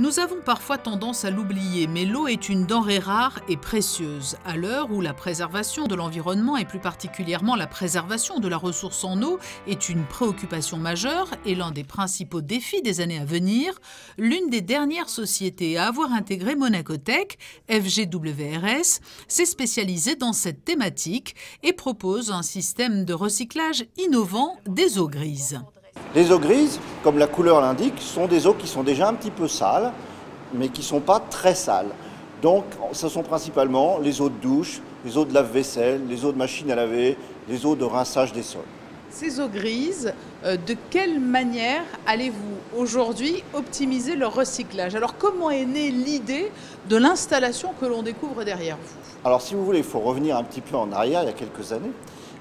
Nous avons parfois tendance à l'oublier, mais l'eau est une denrée rare et précieuse. À l'heure où la préservation de l'environnement et plus particulièrement la préservation de la ressource en eau est une préoccupation majeure et l'un des principaux défis des années à venir, l'une des dernières sociétés à avoir intégré Monacotech, FGWRS, s'est spécialisée dans cette thématique et propose un système de recyclage innovant des eaux grises. Les eaux grises, comme la couleur l'indique, sont des eaux qui sont déjà un petit peu sales, mais qui ne sont pas très sales. Donc, ce sont principalement les eaux de douche, les eaux de lave-vaisselle, les eaux de machine à laver, les eaux de rinçage des sols. Ces eaux grises, de quelle manière allez-vous aujourd'hui optimiser leur recyclage? Alors, comment est née l'idée de l'installation que l'on découvre derrière vous? Alors, si vous voulez, il faut revenir un petit peu en arrière, il y a quelques années.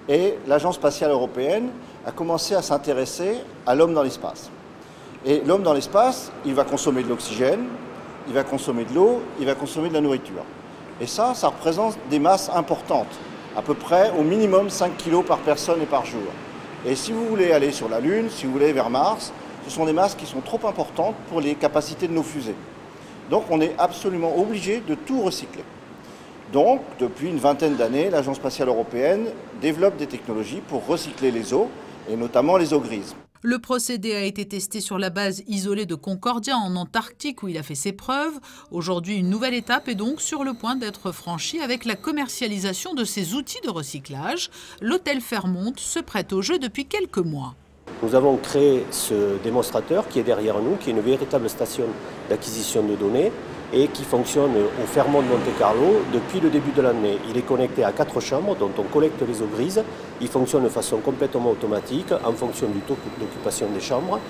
Et l'Agence spatiale européenne a commencé à s'intéresser à l'homme dans l'espace. Et l'homme dans l'espace, il va consommer de l'oxygène, il va consommer de l'eau, il va consommer de la nourriture. Et ça représente des masses importantes, à peu près au minimum 5 kg par personne et par jour. Et si vous voulez aller sur la Lune, si vous voulez vers Mars, ce sont des masses qui sont trop importantes pour les capacités de nos fusées. Donc on est absolument obligé de tout recycler. Donc, depuis une vingtaine d'années, l'Agence spatiale européenne développe des technologies pour recycler les eaux, et notamment les eaux grises. Le procédé a été testé sur la base isolée de Concordia en Antarctique où il a fait ses preuves. Aujourd'hui, une nouvelle étape est donc sur le point d'être franchie avec la commercialisation de ces outils de recyclage. L'hôtel Fairmont se prête au jeu depuis quelques mois. Nous avons créé ce démonstrateur qui est derrière nous, qui est une véritable station d'acquisition de données et qui fonctionne au Fairmont de Monte-Carlo depuis le début de l'année. Il est connecté à 4 chambres dont on collecte les eaux grises. Il fonctionne de façon complètement automatique en fonction du taux d'occupation des chambres.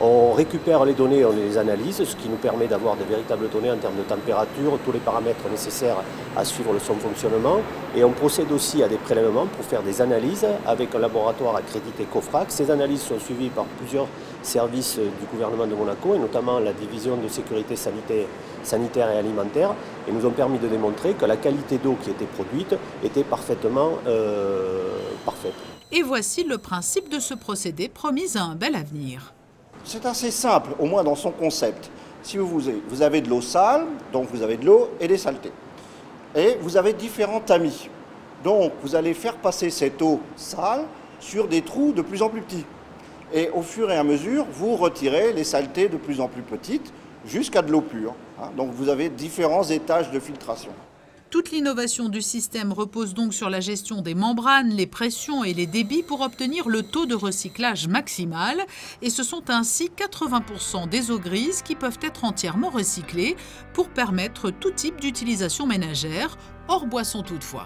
On récupère les données, on les analyse, ce qui nous permet d'avoir de véritables données en termes de température, tous les paramètres nécessaires à suivre son fonctionnement. Et on procède aussi à des prélèvements pour faire des analyses avec un laboratoire accrédité COFRAC. Ces analyses sont suivies par plusieurs services du gouvernement de Monaco et notamment la division de sécurité sanitaire et alimentaire et nous ont permis de démontrer que la qualité d'eau qui était produite était parfaitement parfaite. Et voici le principe de ce procédé promis à un bel avenir. C'est assez simple, au moins dans son concept. Si vous avez de l'eau sale, donc vous avez de l'eau et des saletés. Et vous avez différents tamis. Donc vous allez faire passer cette eau sale sur des trous de plus en plus petits. Et au fur et à mesure, vous retirez les saletés de plus en plus petites jusqu'à de l'eau pure. Donc vous avez différents étages de filtration. Toute l'innovation du système repose donc sur la gestion des membranes, les pressions et les débits pour obtenir le taux de recyclage maximal. Et ce sont ainsi 80% des eaux grises qui peuvent être entièrement recyclées pour permettre tout type d'utilisation ménagère, hors boisson toutefois.